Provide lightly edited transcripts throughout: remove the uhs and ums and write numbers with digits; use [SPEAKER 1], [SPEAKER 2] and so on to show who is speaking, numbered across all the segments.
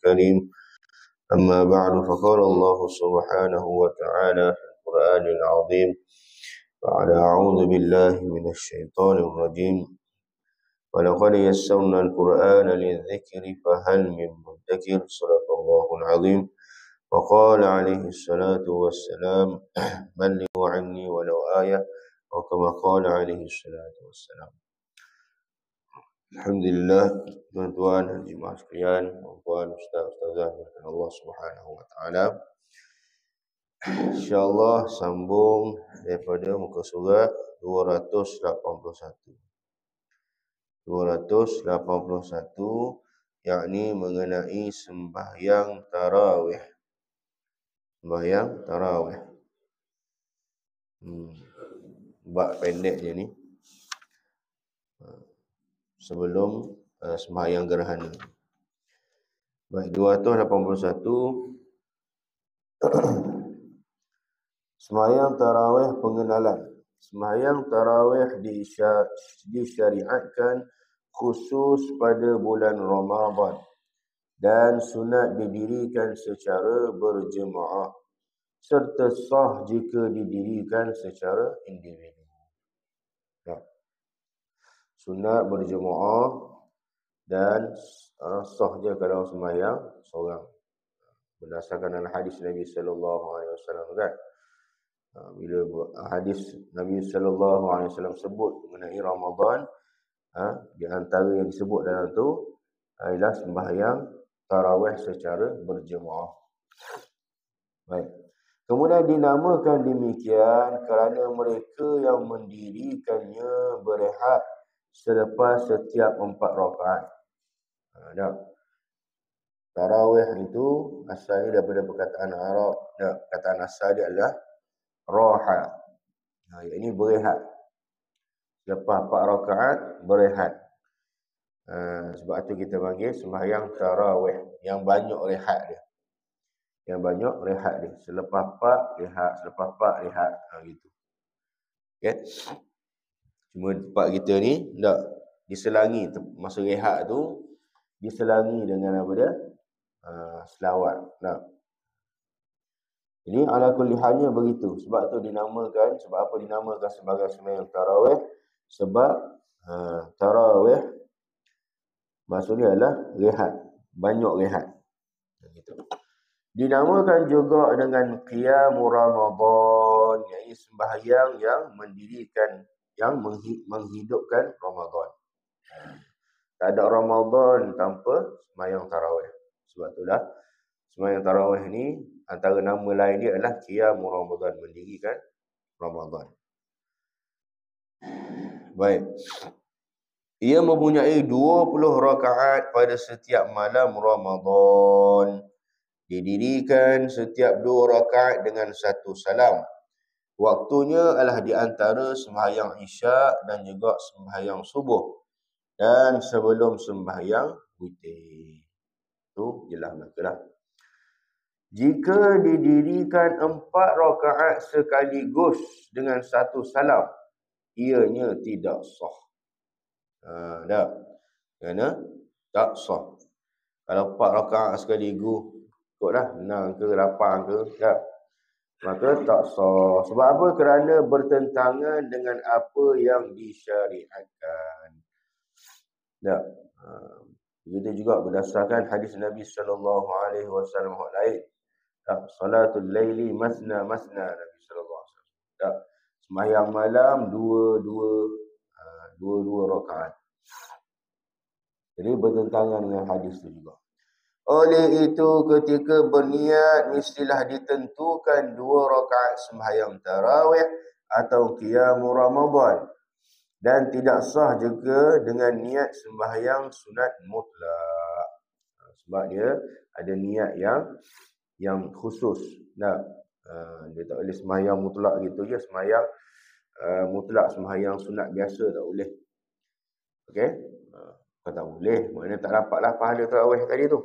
[SPEAKER 1] الكريم. أما بعد، فقال الله سبحانه وتعالى في القرآن العظيم بعد أعوذ بالله من الشيطان الرجيم: ولقد يسرنا القرآن للذكر فهل من مدكر. صدق الله العظيم. وقال عليه الصلاة والسلام: بلغوا عني ولو آية، أو كما قال عليه الصلاة والسلام. Alhamdulillah, tuan-tuan dan jemaah sekalian, puan ustaz-ustazah Allah Subhanahu wa taala. Insya-Allah sambung daripada muka surat 281. 281, yakni mengenai sembahyang tarawih. Sembahyang tarawih. Bab pendek je ni. Sebelum sembahyang gerhana. Baik, 281. Sembahyang tarawih pengenalan. Sembahyang tarawih disyariatkan khusus pada bulan Ramadan dan sunat didirikan secara berjemaah serta sah jika didirikan secara individu. Sunat berjemaah dan sah je kalau sembahyang seorang. Berdasarkan hadis Nabi sallallahu alaihi wasallam kan. Bila hadis Nabi sallallahu alaihi wasallam sebut mengenai Ramadan, di antara yang disebut dalam tu adalah sembahyang tarawih secara berjemaah. Baik. Kemudian dinamakan demikian kerana mereka yang mendirikannya berehat selepas setiap 4 rakaat. Tarawih itu asalnya daripada perkataan Arab. Perkataan asal dia adalah raha. Ini berehat. Lepas 4 rakaat berehat. Sebab itu kita panggil sembahyang tarawih yang banyak rehat dia. Yang banyak rehat dia. Selepas 4 rehat, selepas 4 rehat, gitu. Okey. Cuma tempat kita ni tak diselangi masa rehat tu, diselangi dengan apa dia? Selawat. Jadi ala kulli halnya begitu. Sebab tu dinamakan, sebab apa dinamakan sebagai sembahyang tarawih? Sebab tarawih maksudnya adalah rehat, banyak rehat. Gitu. Dinamakan juga dengan qiyam Ramadan, iaitu sembahyang yang mendirikan, yang menghidupkan Ramadan. Tak ada Ramadan tanpa sembahyang tarawih. Sebab itulah sembahyang tarawih ni antara nama lain dia adalah qiyam Ramadan, mendirikan Ramadan. Baik. Ia mempunyai 20 rakaat pada setiap malam Ramadan. Didirikan setiap 2 rakaat dengan 1 salam. Waktunya adalah di antara sembahyang Isyak dan juga sembahyang subuh dan sebelum sembahyang witir. Itu jelas belakalah. Jika didirikan 4 rakaat sekaligus dengan 1 salam, ianya tidak sah. Tak. Kerana tak sah. Kalau 4 rakaat sekaligus, ikutlah 6 ke 8 ke, tak. Maka tak sah. Sebab apa? Kerana bertentangan dengan apa yang disyariatkan. Tak. Begitu juga berdasarkan hadis Nabi sallallahu alaihi wasallam lain. Tak, salatul laili masna masna, Nabi sallallahu alaihi wasallam. Tak. Sembahyang malam dua rakaat. Jadi bertentangan dengan hadis itu juga. Oleh itu ketika berniat mestilah ditentukan 2 rakaat sembahyang tarawih atau qiyam Ramadan, dan tidak sah juga dengan niat sembahyang sunat mutlak. Sebab dia ada niat yang khusus. Dia tak boleh sembahyang mutlak gitu je, sembahyang mutlak, sembahyang sunat biasa tak boleh. Okey? Tak boleh, maknanya tak dapatlah pahala tarawih tadi tu.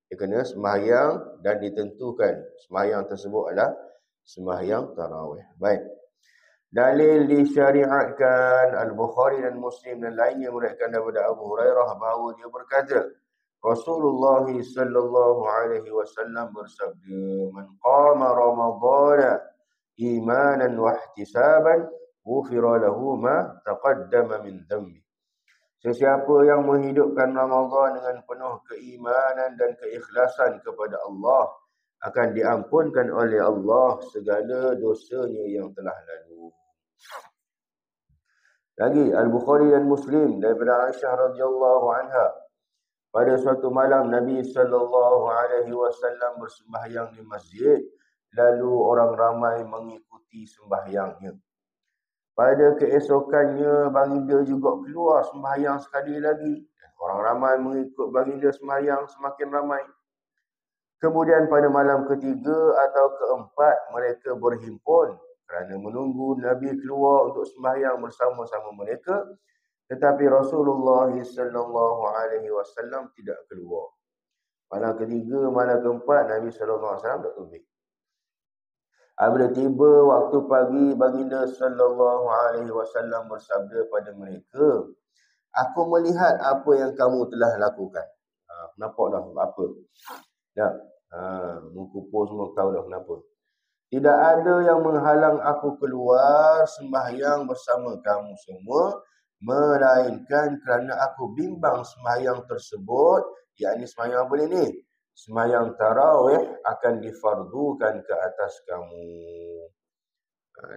[SPEAKER 1] Dia kena sembahyang dan ditentukan sembahyang tersebut adalah sembahyang tarawih. Baik. Dalil disyariatkan Al-Bukhari dan Muslim dan lainnya meriwayatkan daripada Abu Hurairah bahawa dia berkata, Rasulullah sallallahu alaihi wasallam bersabda, "Man qama Ramadhana imanan wa ihtisaban, ghufira lahu ma taqaddama min dhanbi." Sesiapa yang menghidupkan Ramadan dengan penuh keimanan dan keikhlasan kepada Allah, akan diampunkan oleh Allah segala dosanya yang telah lalu. Lagi Al-Bukhari dan Muslim daripada Aisyah radhiyallahu anha, pada suatu malam Nabi sallallahu alaihi wasallam bersembahyang di masjid, lalu orang ramai mengikuti sembahyangnya. Pada keesokannya baginda juga keluar sembahyang sekali lagi. Orang ramai mengikut baginda sembahyang semakin ramai. Kemudian pada malam ketiga atau keempat mereka berhimpun kerana menunggu Nabi keluar untuk sembahyang bersama-sama mereka. Tetapi Rasulullah sallallahu alaihi wasallam tidak keluar. Malam ketiga, malam keempat Nabi sallallahu alaihi wasallam tak tubik. Apabila tiba waktu pagi, baginda sallallahu alaihi wasallam bersabda pada mereka, "Aku melihat apa yang kamu telah lakukan." Nampak dah apa? Tak? Mengkupur semua tahu dah kenapa. Tidak ada yang menghalang aku keluar sembahyang bersama kamu semua, melainkan kerana aku bimbang sembahyang tersebut, yakni sembahyang apa ni? Sembahyang tarawih akan difardukan ke atas kamu.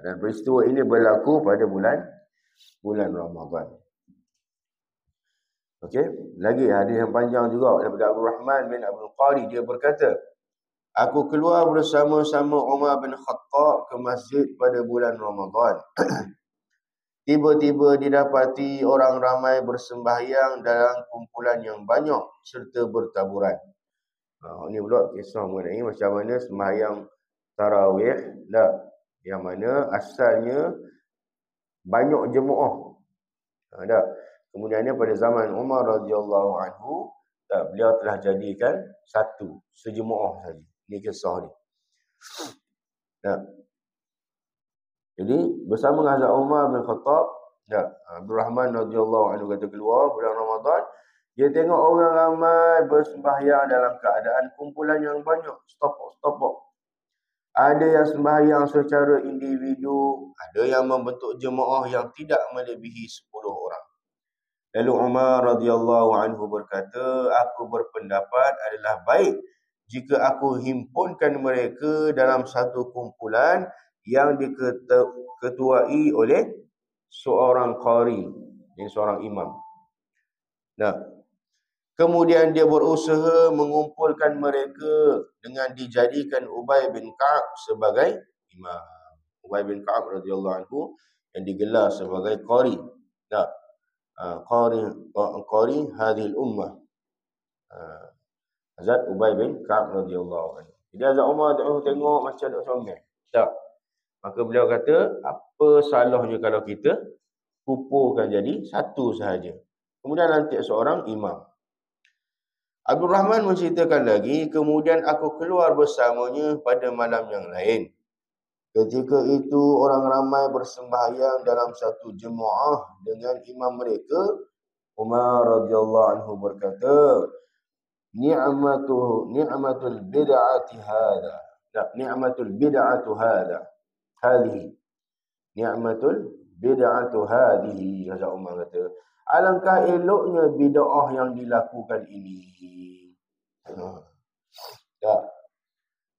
[SPEAKER 1] Dan peristiwa ini berlaku pada bulan Ramadan. Okey, lagi hadis yang panjang juga daripada Abdul Rahman bin Abdul Qari, dia berkata, "Aku keluar bersama-sama Umar bin Khattab ke masjid pada bulan Ramadan. Tiba-tiba didapati orang ramai bersembahyang dalam kumpulan yang banyak serta bertaburan." Ini pula kisah mengenai macam mana sembahyang tarawih, yang mana asalnya banyak jemaah. Kemudiannya pada zaman Umar radhiyallahu anhu, beliau telah jadikan satu, sejemaah saja. Ini kisah ni. Jadi bersama dengan Hazrat Umar bin Khattab, Abdul Rahman radhiyallahu anhu kata keluar bulan Ramadan, dia tengok orang ramai bersembahyang dalam keadaan kumpulan yang banyak, stop. Ada yang sembahyang secara individu, ada yang membentuk jemaah yang tidak melebihi 10 orang. Lalu Umar radhiyallahu anhu berkata, "Aku berpendapat adalah baik jika aku himpunkan mereka dalam satu kumpulan yang diketuai oleh seorang qari, ini seorang imam." Kemudian dia berusaha mengumpulkan mereka dengan dijadikan Ubay bin Ka'ab sebagai imam. Ubay bin Ka'ab radhiyallahu anhu yang digelar sebagai qari. Qari hadhil ummah. Hazrat Ubay bin Ka'ab radhiyallahu anhu. Jadi Hazrat Umar tengok macam tak somel. Tak. Maka beliau kata, apa salahnya kalau kita kumpulkan jadi satu sahaja. Kemudian lantik seorang imam. Abdul Rahman menceritakan lagi, kemudian aku keluar bersamanya pada malam yang lain. Ketika itu orang ramai bersembahyang dalam satu jemaah dengan imam mereka. Umar radhiyallahu anhu berkata, ni'matul bid'ati hadha. Ni'matul bid'atu hadha. Hadhihi. Ni'matul bid'atu hadhihi. Hazrat Umar kata, alangkah eloknya bid'ah yang dilakukan ini.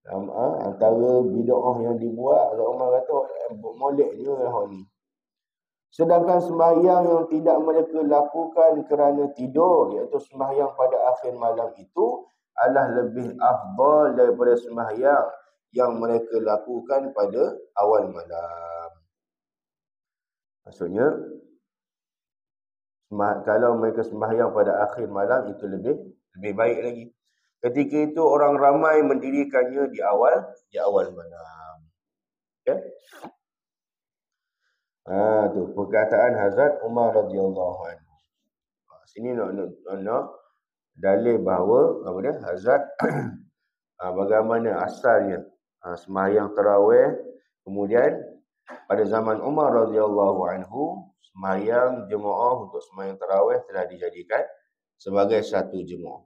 [SPEAKER 1] Antara bid'ah yang dibuat, Hazrat Umar kata, moleknya hal ni. Sedangkan sembahyang yang tidak mereka lakukan kerana tidur, iaitu sembahyang pada akhir malam itu, adalah lebih afdal daripada sembahyang yang mereka lakukan pada awal malam. Maksudnya, kalau mereka sembahyang pada akhir malam itu lebih baik lagi. Ketika itu orang ramai mendirikannya di awal malam. Okay? Tu perkataan Hazrat Umar radhiyallahu anhu. Sini nak dalil bahawa Hazrat bagaimana asalnya sembahyang tarawih, kemudian pada zaman Umar radhiyallahu anhu sembahyang jemaah untuk sembahyang tarawih telah dijadikan sebagai satu jemaah.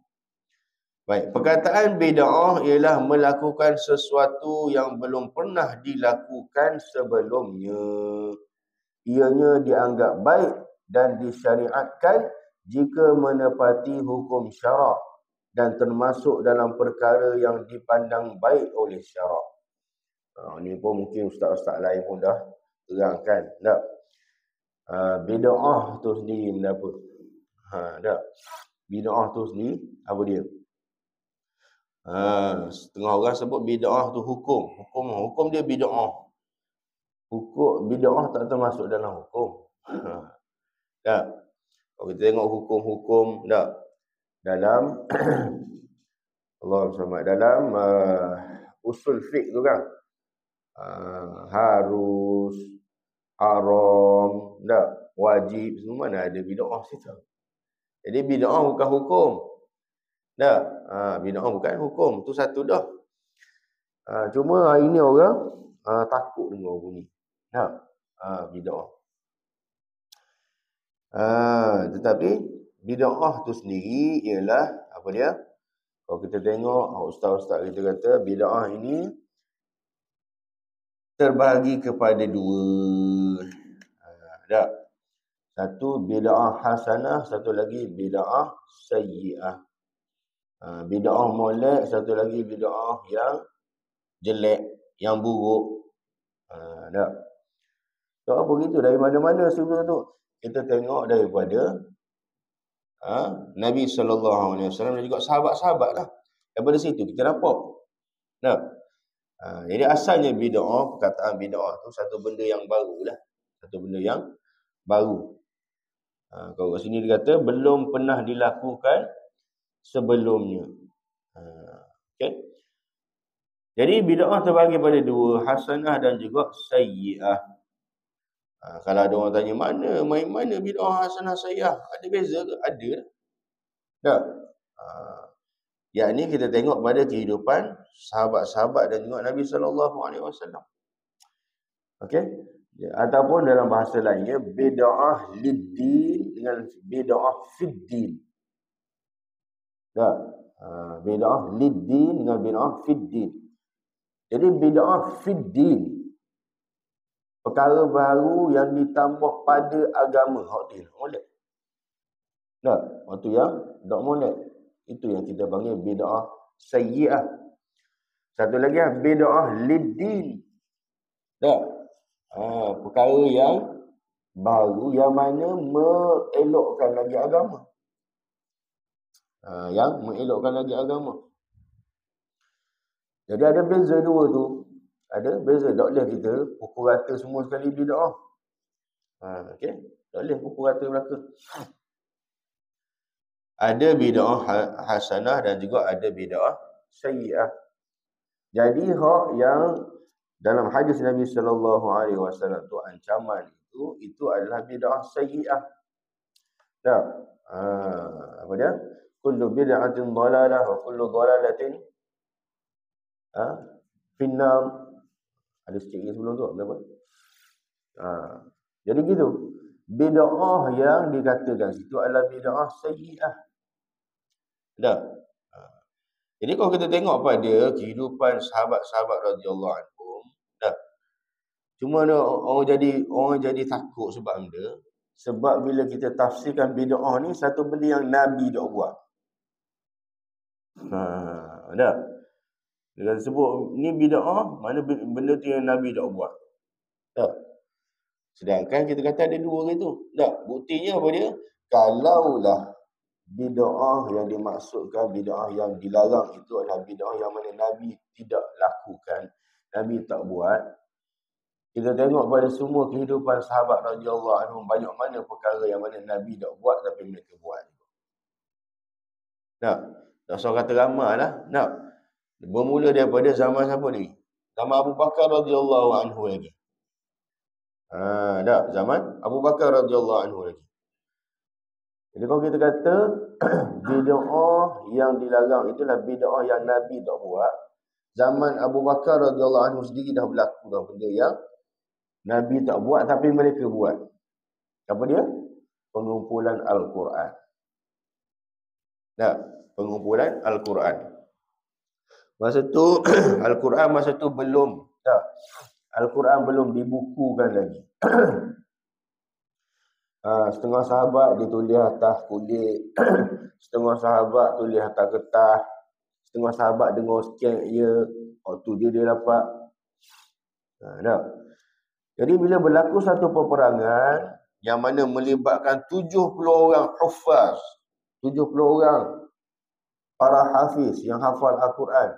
[SPEAKER 1] Baik, perkataan bid'ah ialah melakukan sesuatu yang belum pernah dilakukan sebelumnya. Ianya dianggap baik dan disyariatkan jika menepati hukum syarak dan termasuk dalam perkara yang dipandang baik oleh syarak. Ini pun mungkin ustaz-ustaz lain pun dah terangkan. Tak? Bid'ah tu sendiri benda apa? Tak? Bid'ah tu sendiri apa dia? Setengah orang sebut bid'ah tu hukum. Hukum dia bid'ah. Hukum bid'ah tak termasuk dalam hukum. Tak? Kalau kita tengok hukum-hukum tak? Dalam Allah SWT dalam usul fiqh tu kan. Harus, haram, tak? Wajib, semua mana ada bid'ah situ. Jadi bid'ah bukan hukum. Tak? Bid'ah bukan hukum. Tu satu dah. Cuma hari ni orang takut dengar bunyi. Tak? Bid'ah. Tetapi bid'ah tu sendiri ialah apa dia? Kalau kita tengok ustaz-ustaz kita kata bid'ah ini terbahagi kepada dua. Tak? Satu bid'ah hasanah, satu lagi bid'ah sayyi'ah. Bid'ah molek, satu lagi bid'ah yang jelek, yang buruk. Tak? So, apa gitu dari mana-mana sebelum tu? Kita tengok daripada Nabi SAW dan juga sahabat-sahabat lah. Daripada situ kita nampak. Tak? Jadi asalnya bid'ah, perkataan bid'ah tu satu benda yang baru lah. Satu benda yang baru. Kalau kat sini dia kata belum pernah dilakukan sebelumnya. Okay. Jadi bid'ah terbagi pada dua, hasanah dan juga sayyi'ah. Kalau ada orang tanya mana bid'ah, hasanah, sayyi'ah, ada beza ke? Ada. Tak? Yang ni kita tengok pada kehidupan sahabat-sahabat dan juga Nabi SAW. Okey? Ataupun dalam bahasa lainnya bid'ah lid-din dengan bid'ah fid-din. Tak? Bid'ah lid-din dengan bid'ah fid-din. Jadi bid'ah fid-din, perkara baru yang ditambah pada agama. Hak tu molek. Tak? Waktu yang tak molek. Itu yang kita panggil bid'ah sayyi'ah. Satu lagi bid'ah lid-din. Tak? Perkara yang baru yang mana mengelokkan lagi agama. Yang mengelokkan lagi agama. Jadi ada beza dua tu. Ada beza. Tak boleh kita pukul rata semua sekali bid'ah. Okey? Tak boleh pukul rata belaka. Ada bid'ah hasanah dan juga ada bid'ah sayyi'ah. Jadi hak yang dalam hadis Nabi SAW tu ancaman itu adalah bid'ah sayyi'ah. Tak? Apa dia? Kullu bid'atin dhalalah wa kullu dhalalatin finnar. Ada sikit sebelum tu berapa? Jadi gitu. Bid'ah yang dikatakan situ adalah bid'ah sayyi'ah. Tak? Jadi kalau kita tengok pada kehidupan sahabat-sahabat radhiyallahu anhum, tak? Cuma orang jadi takut sebab benda. Sebab bila kita tafsirkan bid'ah ni satu benda yang Nabi dah buat. Tak? Dia sebut ni bid'ah, mana benda tu yang Nabi dah buat. Tak? Sedangkan kita kata ada dua gitu. Tak? Buktinya apa dia? Kalaulah bid'ah yang dimaksudkan, bid'ah yang dilarang itu adalah bid'ah yang mana Nabi tidak lakukan, Nabi tak buat. Kita tengok pada semua kehidupan sahabat radhiyallahu anhum, banyak mana perkara yang mana Nabi tak buat tapi mereka buat. Tak? Tak usah kata ramai lah. Tak? Bermula daripada zaman siapa ni? Zaman Abu Bakar radhiyallahu anhu lagi. Tak? Zaman Abu Bakar radhiyallahu anhu lagi. Jadi kalau kita kata bid'ah yang dilarang itulah bid'ah yang Nabi tak buat. Zaman Abu Bakar radhiyallahu anhu sendiri dah berlaku dah benda yang Nabi tak buat tapi mereka buat. Apa dia? Pengumpulan Al-Quran. Nah, pengumpulan Al-Quran. Masa tu Al-Quran masa tu belum, tak. Al-Quran belum dibukukan lagi. Setengah sahabat dia tulis atas kulit, setengah sahabat tulis atas kertas, setengah sahabat dengar sekian tu dia dapat. Tak. Jadi bila berlaku satu peperangan yang mana melibatkan 70 orang hufaz, 70 orang para hafiz yang hafal Al-Quran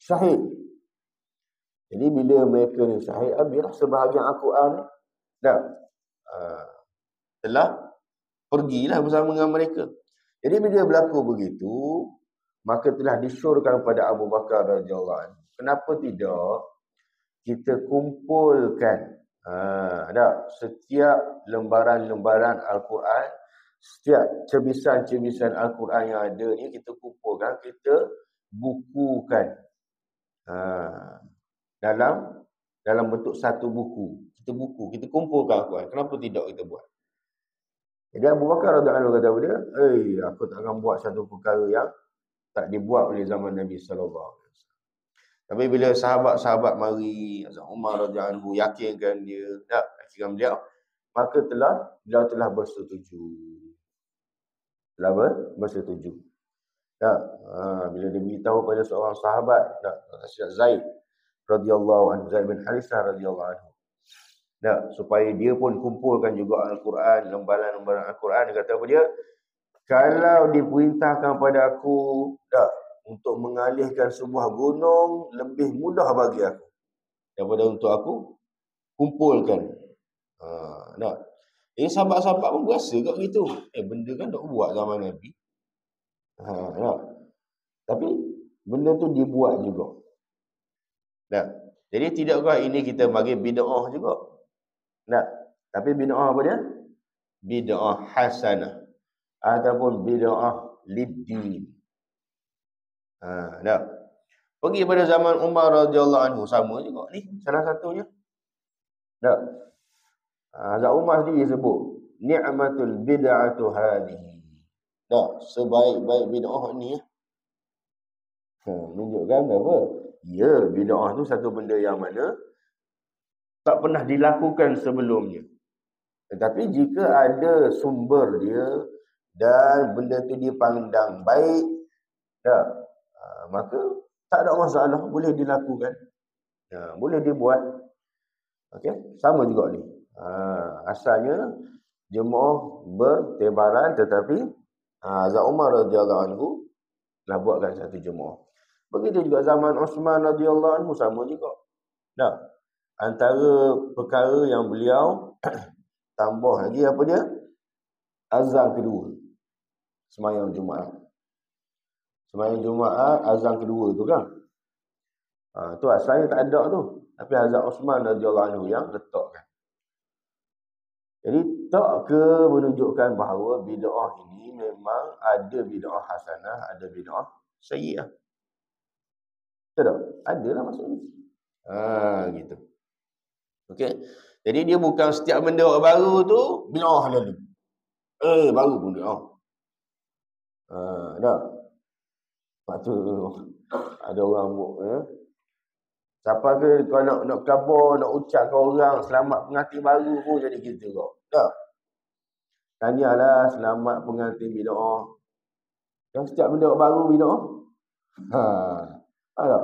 [SPEAKER 1] syahid. Jadi bila mereka ni syahid, habislah sebahagian Al-Quran telah pergilah bersama dengan mereka. Jadi bila berlaku begitu, maka telah disyorkan pada Abu Bakar radhiyallahu anhu. Kenapa tidak kita kumpulkan setiap lembaran-lembaran Al-Quran, setiap cebisan-cebisan Al-Quran yang ada ni kita kumpulkan, kita bukukan dalam bentuk satu buku. Kita kumpulkan Al-Quran. Kenapa tidak kita buat? Jadi Abu Bakar radhiyallahu anhu kata apa dia? Aku tak akan buat satu perkara yang tak dibuat oleh zaman Nabi sallallahu alaihi wasallam. Tapi bila sahabat-sahabat mari, Hazrat Umar radhiyallahu anhu yakinkan dia, yakinkan beliau, maka beliau telah bersetuju. Bersetuju. Bila dia beritahu pada seorang sahabat, Zaid radhiyallahu anhu, Zaid bin Harithah radhiyallahu anhu, supaya dia pun kumpulkan juga Al-Quran, lembaran-lembaran Al-Quran. Dia kata apa dia? Kalau diperintahkan pada aku untuk mengalihkan sebuah gunung, lebih mudah bagi aku daripada untuk aku kumpulkan. Sahabat-sahabat pun berasa kat gitu. Benda kan tak buat zaman Nabi. Tapi benda tu dibuat juga. Jadi tidakkah ini kita bagi bid'ah juga? Tapi bid'ah apa dia? Bid'ah hasanah ataupun bid'ah lid-din. Pergi pada zaman Umar radhiyallahu anhu, sama juga ni salah satunya. Hazrat Umar sendiri sebut ni'matul bid'atu hadhihi. Sebaik-baik bid'ah ni. Menunjukkan apa? Ya, bid'ah tu satu benda yang mana tak pernah dilakukan sebelumnya. Tetapi jika ada sumber dia dan benda tu dipandang baik, maka tak ada masalah, boleh dilakukan. Boleh dibuat. Okey, sama juga ni. Asalnya jemaah bertebaran, tetapi Hazrat Umar radhiyallahu anhu telah buatkan satu jemaah. Begitu juga zaman Osman radhiyallahu anhu, sama juga. Antara perkara yang beliau tambah lagi apa dia? Azan kedua. Sembahyang Jumaat. Sembahyang Jumaat, azan kedua tu kan. Tu asalnya tak ada tu. Tapi Hazrat Osman radhiyallahu anhu yang letakkan. Jadi tak ke menunjukkan bahawa bid'ah ini memang ada bid'ah hasanah, ada bid'ah sayyi'ah. Tak? Adalah maksudnya. Gitu. Okey. Jadi dia bukan setiap benda baru tu bid'ah lalu. Baru pun bid'ah. Lepas tu ada orang buat siapa ke kalau nak khabar, nak ucapkan orang selamat pengantin baru pun jadi gitu kok. Tanyalah selamat pengantin bid'ah. Yang setiap benda baru bid'ah. Tak?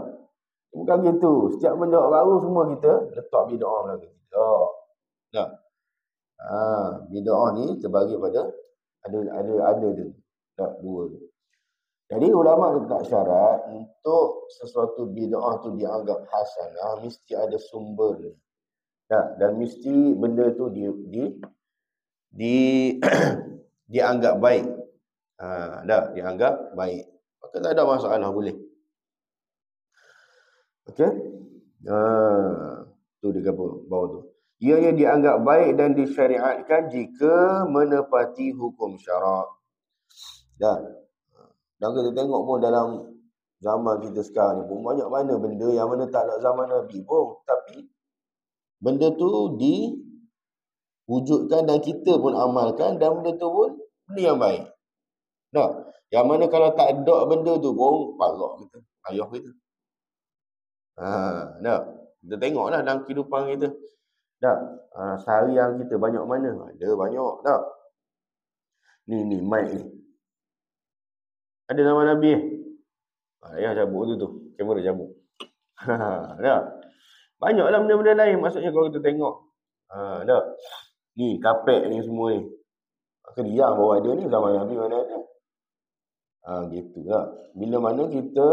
[SPEAKER 1] Bukan gitu. Setiap benda baru semua kita letak bid'ah lagi. Tak. Bid'ah ni terbagi pada ada tu. Tak, dua tu. Jadi ulama letak syarat untuk sesuatu bid'ah tu dianggap hasanah, mesti ada sumber. Dan mesti benda tu dianggap baik. Dianggap baik. Maka tak ada masalah, boleh. Okey? Tu di bawah tu. Ianya dianggap baik dan disyariatkan jika menepati hukum syarak. Dan kita tengok pun dalam zaman kita sekarang ni pun banyak mana benda yang mana tak ada zaman Nabi pun. Tapi benda tu diwujudkan dan kita pun amalkan dan benda tu pun benda yang baik. Tak? Yang mana kalau tak ada benda tu pun parah kita, payah kita. Tak? Kita tengoklah dalam kehidupan kita. Tak? Seharian kita banyak mana? Ada banyak, tak? Ni mic ni. Ada nama Nabi. Ya cabut tu. Kamera cabut. Tak? Banyaklah benda-benda lain maksudnya kalau kita tengok. Tak? Ni kapek ni semua ni. Kediam bawa ada ni, zaman Nabi mana ada. Gitu lah. Bila mana kita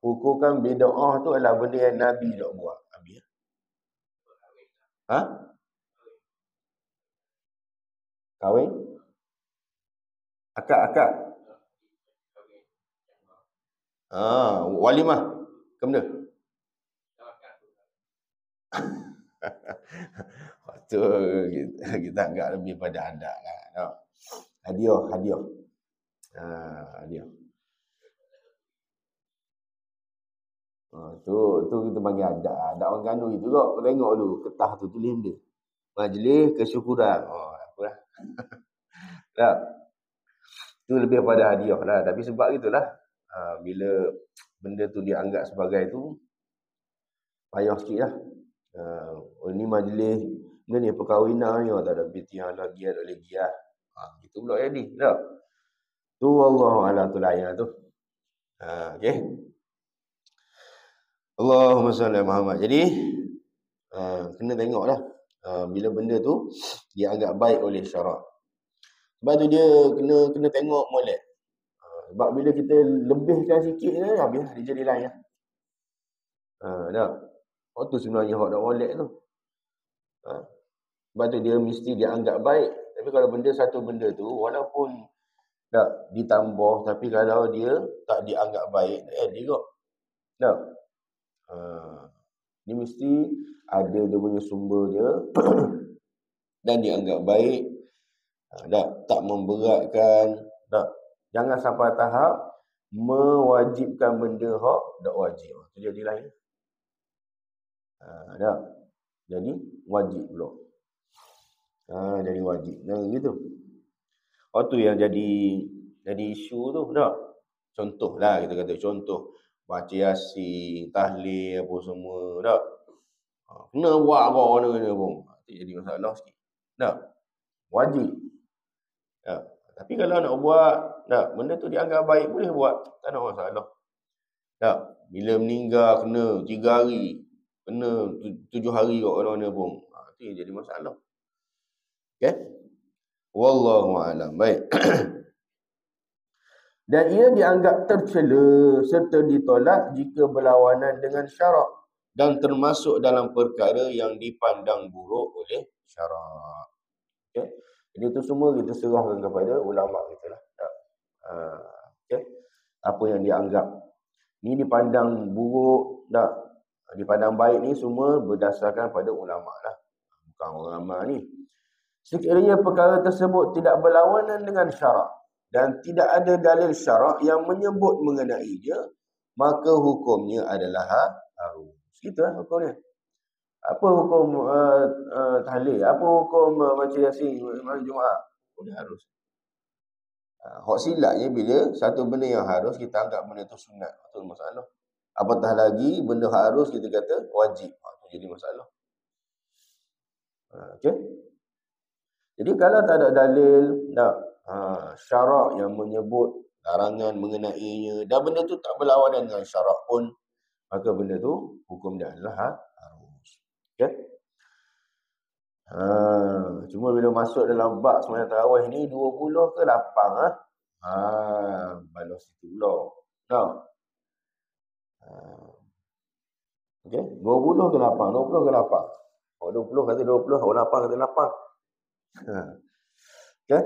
[SPEAKER 1] hukumkan bid'ah tu adalah benda yang Nabi tak buat. Nabi. Kahwin? Akad. Walimah. Ke benda? Tu kita anggap lebih pada adat lah. Tak? Hadiah. Hadiah. Tu kita panggil adat. Adat orang kandung itu kok. Tengok dulu kertas tu tulis benda. Majlis kesyukuran. Apalah. Tak. Tu lebih pada hadiah lah. Tapi sebab itulah bila benda tu dianggap sebagai tu payah sikit lah. Ni majlis ni perkahwinan ni tak ada bintihan lagi ada lagi lah. Gitu pula jadi. Tak? Tu Allahu'alam tu lain tu. Okey. Allahumma salli ala Muhammad. Jadi kena tengoklah bila benda tu dianggap baik oleh syarak. Sebab tu dia kena tengok molek. Sebab bila kita lebihkan sikit je habis dia jadi lain lah. Tak? Tu sebenarnya hak dak molek tu. Sebab tu dia mesti dianggap baik. Tapi kalau satu benda tu walaupun tak ditambah tapi kalau dia tak dianggap baik dia kok. Tak? Dia mesti ada dia punya sumber dia dan dianggap baik. Tak memberatkan. Tak? Jangan sampai tahap mewajibkan benda hak tak wajib. Itu jadi lain. Tak? Jadi wajib pula. Jadi wajib. Jangan gitu. Tu yang jadi isu tu. Tak? Contohlah kita kata contoh. Baca Yasin, tahlil apa semua. Tak? Kena buat apa kena pun. Itu jadi masalah sikit. Tak? Wajib. Tak? Tapi kalau nak buat, tak? Benda tu dianggap baik boleh buat. Tak ada masalah. Tak? Bila meninggal kena 3 hari. Kena 7 hari kat mana pun. Itu yang jadi masalah. Okay? Wallahu'alam. Baik. Dan ia dianggap tercela serta ditolak jika berlawanan dengan syarak dan termasuk dalam perkara yang dipandang buruk oleh syarak. Okay? Jadi itu semua kita serahkan kepada ulama kita lah. Okay? Apa yang dianggap ni dipandang buruk, tak? Dipandang baik ni semua berdasarkan pada ulama lah. Bukan ulama ni. Sekiranya perkara tersebut tidak berlawanan dengan syarak dan tidak ada dalil syarak yang menyebut mengenainya, maka hukumnya adalah harus. Itulah hukumnya. Apa hukum tahlil? Apa hukum baca Yasin malam Jumaat? Dia harus. Hak silapnya bila satu benda yang harus kita anggap benda tu sunat. Itu masalah. Apatah lagi benda harus kita kata wajib. Itu jadi masalah. Okey. Jadi kalau tak ada dalil, syarak yang menyebut larangan mengenainya dan benda tu tak berlawanan dengan syarak pun, maka benda tu hukum dia adalah harus. Okey. Cuma bila masuk dalam bab sembahyang tarawih ni 20 ke 8 balas situ pula. Tak? Okey, 20 ke 8, 20 ke 8. 20 kata 20, 8 kata 8. Okey.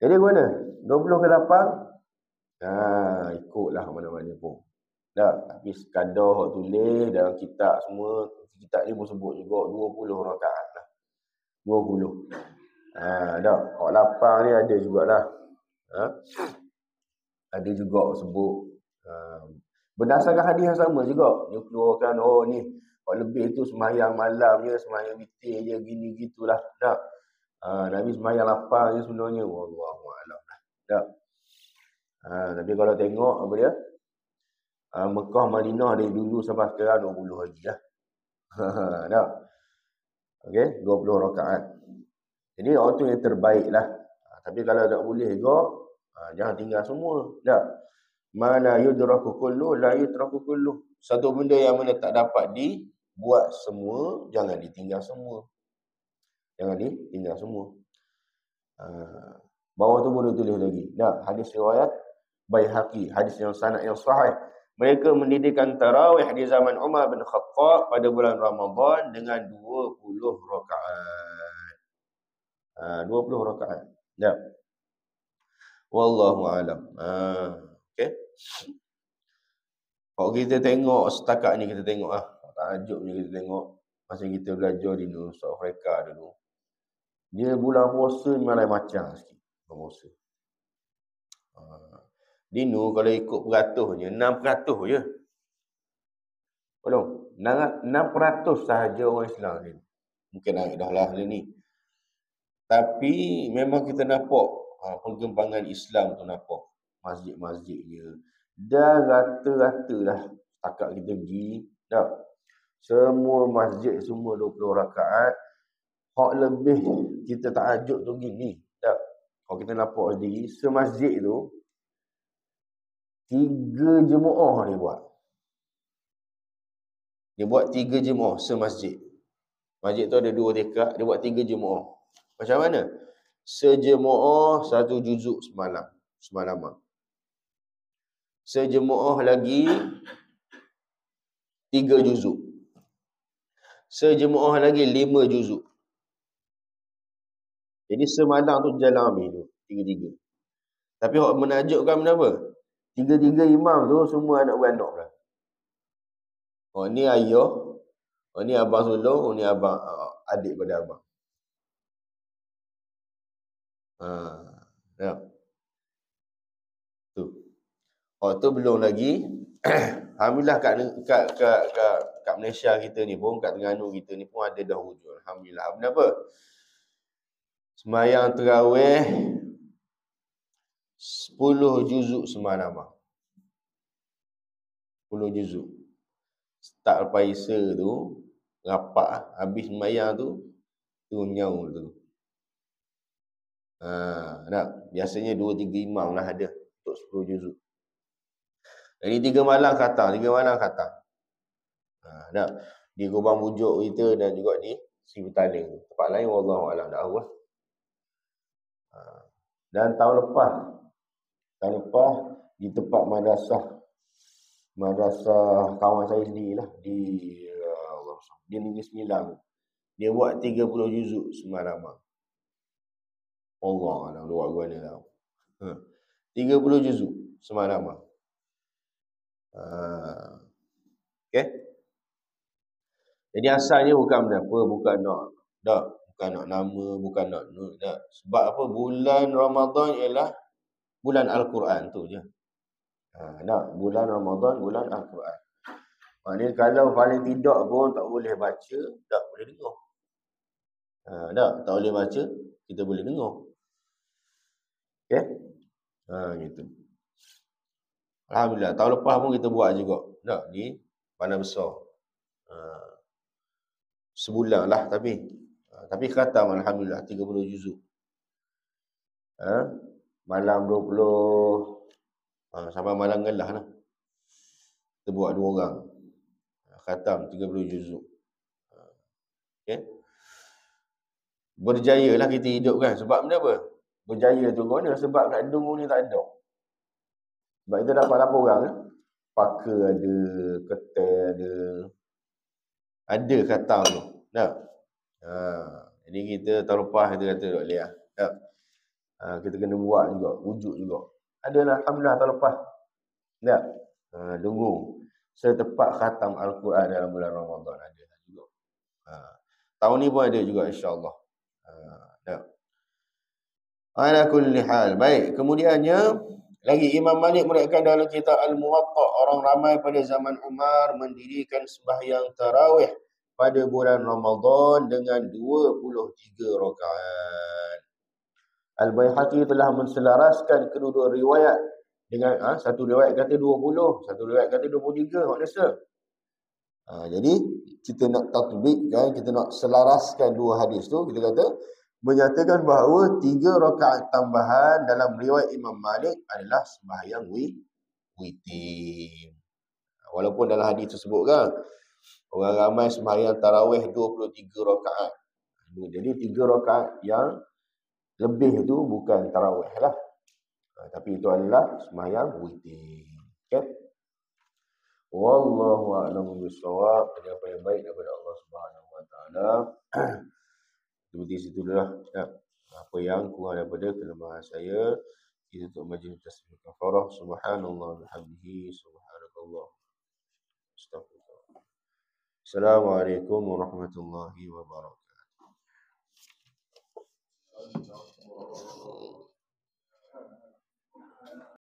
[SPEAKER 1] Jadi mana? 20 ke 8? Ikutlah mana-mana pun. Tak, tapi sekadar hak tulis dalam kitab semua, kitab ni pun sebut juga 20 rakaat lah. 20. Tak. Hak 8 ni ada jugalah. Ada juga sebut. Berdasarkan hadis yang sama juga. Dia keluarkan, ni hak lebih tu sembahyang malam je, sembahyang witir je, gini gitulah. Tak. Nabi sembahyang 8 je sebenarnya. Wallahualam. Tak. Tapi kalau tengok apa dia? Mekah Madinah dari dulu sampai sekarang 20 lagi lah. Tak? Okey, 20 rakaat. Jadi waktu yang terbaik lah. Tapi kalau tak boleh juga, jangan tinggal semua. Tak? Mana yudraku kullu, la yudraku kullu. Satu benda yang mana tak dapat dibuat semua, jangan ditinggal semua. Jangan ditinggal semua. Bawah tu boleh tulis lagi. Nah, hadis riwayat Baihaqi, hadis yang sanad yang sahih. Mereka mendirikan tarawih di zaman Umar bin Khattab pada bulan Ramadan dengan 20 rakaat. 20 rakaat. Ya. Wallahu a'lam. Okey. Kalau kita tengok setakat ni kita tengok takjubnya kita tengok masa kita belajar di South Africa dulu. Dia bulan puasa memang macam sikit. Puasa. Dino kalau ikut peratusnya 6% je. Belum. 6% sahaja orang Islam ni. Mungkin naik dah lah ni. Tapi memang kita nampak perkembangan Islam tu nampak. Masjid-masjidnya. Dah rata-rata dah setakat kita pergi. Tak? Semua masjid semua 20 rakaat. Hak lebih kita tahajud tu gini. Tak? Kalau kita nampak sendiri, semasjid tu 3 jemaah dia buat. Dia buat 3 jemaah semasjid. Masjid tu ada 2 tekak, dia buat 3 jemaah. Macam mana? Sejemaah 1 juzuk semalaman. Sejemaah lagi 3 juzuk. Sejemaah lagi 5 juzuk. Jadi semalam tu jalan habis tu, 3-3. Tapi hak menakjubkan kenapa? 3-3 imam tu semua anak beranak lah. Oh ni ayah, oh ni abang sulung, oh ni abang adik pada abang. Ya. Tu. Oh tu belum lagi. Alhamdulillah kat Malaysia kita ni pun, kat Terengganu kita ni pun ada dah wujud. Alhamdulillah. Kenapa? Semayang tarawih 10 juzuk semalaman. 10 juzuk. Start lepas Isya tu, rapat habis semayang tu, nyau tu. Nak? Biasanya 2-3 imam lah ada untuk 10 juzuk. Jadi 3 malam khatam. Nak? Di Gubang Bujuk kita dan juga di Sri Petaling. Tempat lain wallahu a'lam dah Allah. Dan tahun lepas di tempat madrasah kawan saya sendirilah di Negeri Sembilan. Dia buat 30 juzuk semalaman. Allah alam luar guna tau. 30 juzuk semalaman. Okey. Jadi asalnya bukan apa, bukan nak nama, bukan nak. Sebab apa? Bulan Ramadan ialah bulan Al-Quran tu je. Bulan Ramadan, bulan Al-Quran. Maknanya kalau paling tidak pun tak boleh baca, tak boleh dengar. Tak boleh baca, kita boleh dengar. Okey? Gitu. Alhamdulillah, tahun lepas pun kita buat juga. Di Bandar Besar. Sebulan lah tapi khatam alhamdulillah 30 juzuk. Malam 20 sampai malam gelah lah. Kita buat 2 orang. Khatam 30 juzuk. Okey. Berjayalah kita hidup kan. Sebab benda apa? Berjaya tu mana? Sebab kat Dungu ni tak ada. Sebab kita dapat laporan Paka ada, Ketel ada. Ada khatam tu. Tak? Jadi kita tahun lepas kita kata tak boleh lah. Tak? Kita kena buat juga, wujud juga. Adalah alhamdulillah tahun lepas. Tak? Tunggu. Setepat khatam Al-Quran dalam bulan Ramadan ada juga. Tahun ni pun ada juga insya-Allah. Tak? Ala kulli hal. Baik, kemudiannya lagi Imam Malik meriwayatkan dalam kitab Al-Muwatta, orang ramai pada zaman Umar mendirikan sembahyang tarawih pada bulan Ramadan dengan 23 rakaat. Al-Baihaqi telah menselaraskan kedua-dua riwayat Dengan satu riwayat kata 20, satu riwayat kata 23, hak rasa. Jadi kita nak tatbikkan, kita nak selaraskan dua hadis tu, kita kata menyatakan bahawa 3 rakaat tambahan dalam riwayat Imam Malik adalah sembahyang witir. Walaupun dalam hadis tersebut kan, orang ramai sembahyang tarawih 23 rakaat. Jadi 3 rakaat yang lebih itu bukan tarawih lah. Tapi itu adalah sembahyang witir. Okay? Wallahu a'lamu bissawab. Jadi apa yang baik daripada Allah Subhanahu wa taala. Seperti situlah ya. Apa yang kurang daripada kelemahan saya, kita untuk majlis tasbih kafarah. Subhanallah bihamdihi, subhanakallah. Astagfirullah. Assalamualaikum warahmatullahi wabarakatuh.